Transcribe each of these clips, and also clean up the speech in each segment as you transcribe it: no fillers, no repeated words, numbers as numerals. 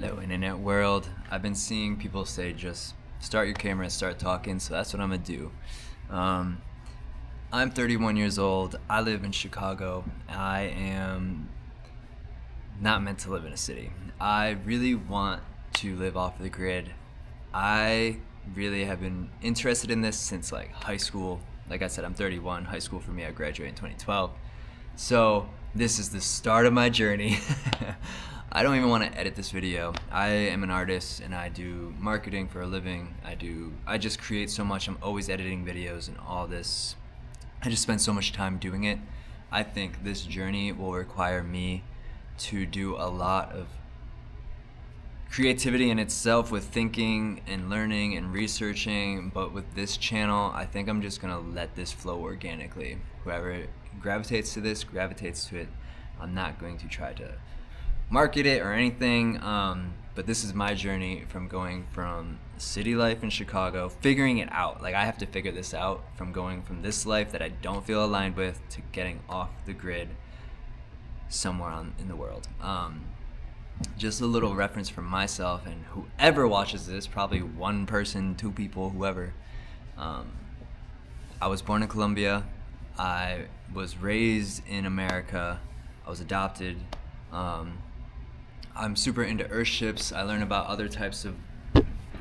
Hello, internet world. I've been seeing people say just start your camera and start talking, so that's what I'm gonna do. Um, I'm 31 years old. I live in Chicago. I am not meant to live in a city. I really want to live off the grid. I really have been interested in this since like high school. Like I said, I'm 31. High school for me, I graduated in 2012. So this is the start of my journey. I don't even want to edit this video. I am an artist and I do marketing for a living. I just create so much. I'm always editing videos and all this. I just spend so much time doing it. I think this journey will require me to do a lot of creativity in itself with thinking and learning and researching, but with this channel, I think I'm just gonna let this flow organically. Whoever gravitates to this, gravitates to it. I'm not going to try to market it or anything, but this is my journey from going from city life in Chicago, figuring it out. Like I have to figure this out, from going from this life that I don't feel aligned with to getting off the grid somewhere in the world. Just a little reference from myself and whoever watches this, probably one person, two people, whoever. I was born in Colombia. I was raised in America. I was adopted. I'm super into earthships. I learn about other types of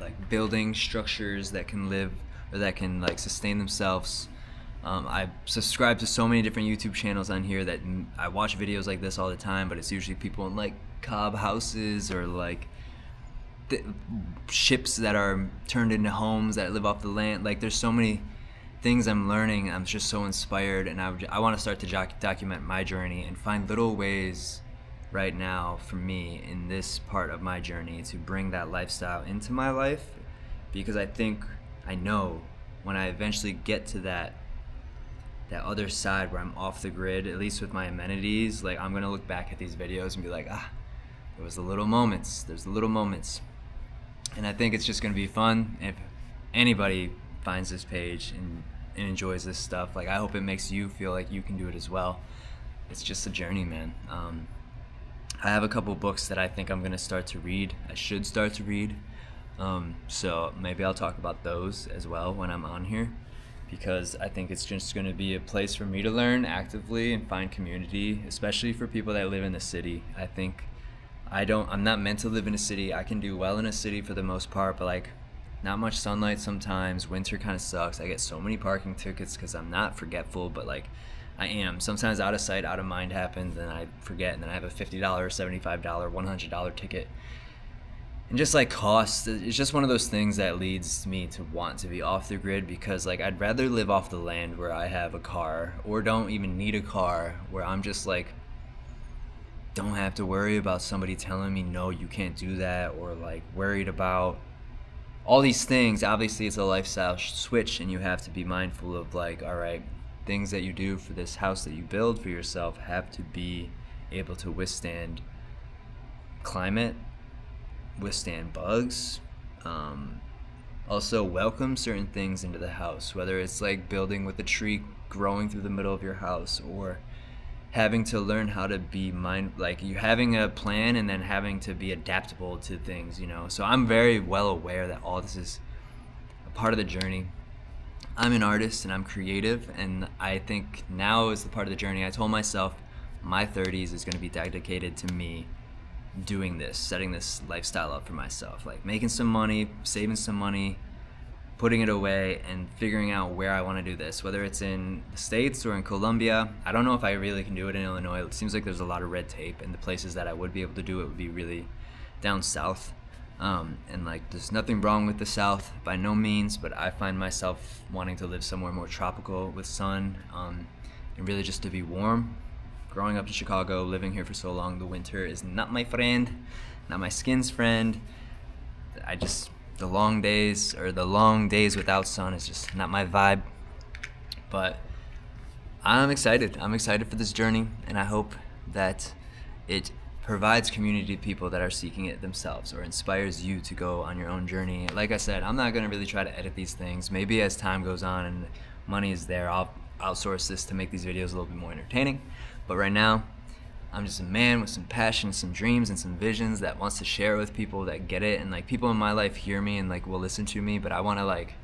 like building structures that can live or that can like sustain themselves. I subscribe to so many different YouTube channels on here that I watch videos like this all the time, but it's usually people in like cob houses or like ships that are turned into homes that live off the land. Like there's so many things I'm learning. I'm just so inspired, and I want to start to document my journey and find little ways right now for me in this part of my journey to bring that lifestyle into my life, because I know when I eventually get to that other side where I'm off the grid, at least with my amenities, like I'm gonna look back at these videos and be like, there's the little moments. And I think it's just gonna be fun. If anybody finds this page and enjoys this stuff, like I hope it makes you feel like you can do it as well. It's just a journey, man. I have a couple books that I think I'm gonna start to read. I should start to read. So maybe I'll talk about those as well when I'm on here, because I think it's just gonna be a place for me to learn actively and find community, especially for people that live in the city. I think I'm not meant to live in a city. I can do well in a city for the most part, but like not much sunlight sometimes. Winter kind of sucks. I get so many parking tickets because I'm not forgetful, but like I am. Sometimes out of sight, out of mind happens and I forget, and then I have a $50, $75, $100 ticket. And just like cost, it's just one of those things that leads me to want to be off the grid, because like I'd rather live off the land where I have a car, or don't even need a car, where I'm just like don't have to worry about somebody telling me no, you can't do that, or like worried about all these things. Obviously it's a lifestyle switch, and you have to be mindful of like, all right, things that you do for this house that you build for yourself have to be able to withstand climate, withstand bugs, also welcome certain things into the house, whether it's like building with a tree growing through the middle of your house, or having to learn how to be like you having a plan and then having to be adaptable to things, you know. So I'm very well aware that all this is a part of the journey. I'm an artist and I'm creative, and I think now is the part of the journey. I told myself my 30s is going to be dedicated to me doing this, setting this lifestyle up for myself, like making some money, saving some money, putting it away, and figuring out where I want to do this, whether it's in the States or in Colombia. I don't know if I really can do it in Illinois. It seems like there's a lot of red tape, and the places that I would be able to do it would be really down south. And like there's nothing wrong with the South by no means, but I find myself wanting to live somewhere more tropical with sun, and really just to be warm. Growing up in Chicago, living here for so long, the winter is not my friend, not my skin's friend. The long days without sun is just not my vibe. But I'm excited for this journey, and I hope that it provides community to people that are seeking it themselves, or inspires you to go on your own journey. Like I said, I'm not going to really try to edit these things. Maybe as time goes on and money is there, I'll outsource this to make these videos a little bit more entertaining. But right now, I'm just a man with some passion, some dreams, and some visions that wants to share with people that get it. And like people in my life hear me and like will listen to me, but I want to like,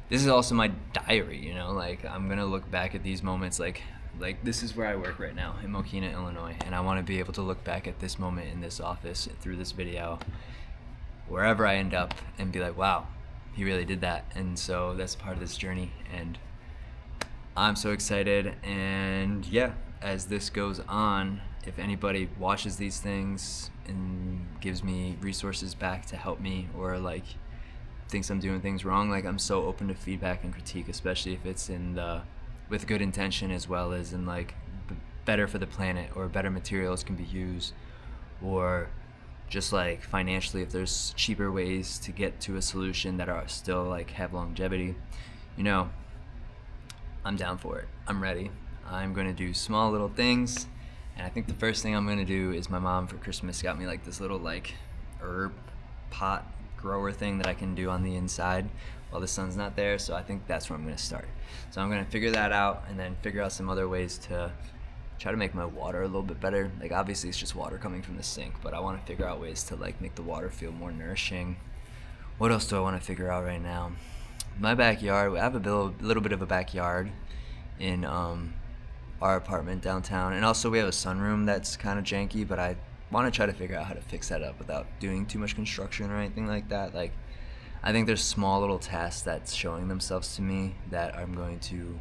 this is also my diary, you know, like I'm gonna look back at these moments like this is where I work right now in Mokina, Illinois, and I want to be able to look back at this moment in this office through this video, wherever I end up, and be like, wow, he really did that. And so that's part of this journey, and I'm so excited. And yeah, as this goes on, if anybody watches these things and gives me resources back to help me, or like thinks I'm doing things wrong, like I'm so open to feedback and critique, especially if it's in the with good intention, as well as in like better for the planet, or better materials can be used, or just like financially, if there's cheaper ways to get to a solution that are still like have longevity, you know, I'm down for it. I'm ready. I'm gonna do small little things, and I think the first thing I'm gonna do is my mom for Christmas got me like this little like herb pot grower thing that I can do on the inside while the sun's not there. So I think that's where I'm gonna start. So I'm gonna figure that out, and then figure out some other ways to try to make my water a little bit better. Like obviously it's just water coming from the sink, but I want to figure out ways to like make the water feel more nourishing. What else do I want to figure out right now? My backyard, I have a little bit of a backyard in our apartment downtown, and also we have a sunroom that's kind of janky, but I want to try to figure out how to fix that up without doing too much construction or anything like that. Like I think there's small little tasks that's showing themselves to me that I'm going to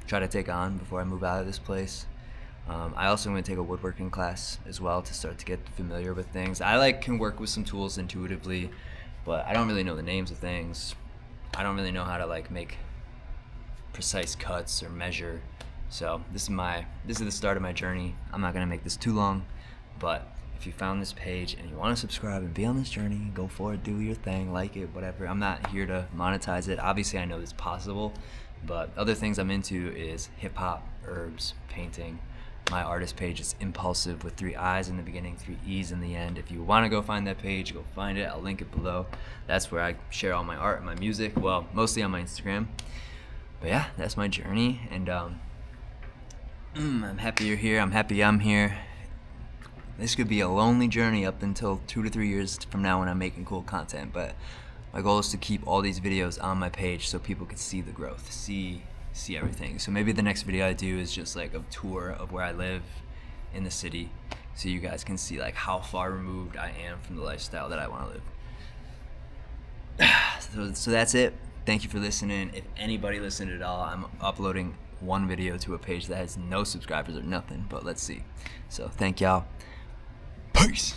try to take on before I move out of this place. I also am going to take a woodworking class as well to start to get familiar with things. I like can work with some tools intuitively, but I don't really know the names of things. I don't really know how to like make precise cuts or measure. So this is the start of my journey. I'm not going to make this too long, but if you found this page and you want to subscribe and be on this journey, go for it, do your thing, like it, whatever. I'm not here to monetize it. Obviously I know it's possible, but other things I'm into is hip hop, herbs, painting. My artist page is Impulsive with 3 I's in the beginning, 3 E's in the end. If you want to go find that page, go find it. I'll link it below. That's where I share all my art and my music. Well, mostly on my Instagram. But yeah, that's my journey, and I'm happy you're here. I'm happy I'm here. This could be a lonely journey up until 2 to 3 years from now when I'm making cool content, but my goal is to keep all these videos on my page so people can see the growth, see everything. So maybe the next video I do is just like a tour of where I live in the city, so you guys can see like how far removed I am from the lifestyle that I want to live. So that's it. Thank you for listening. If anybody listened at all, I'm uploading one video to a page that has no subscribers or nothing, but let's see. So thank y'all. Peace.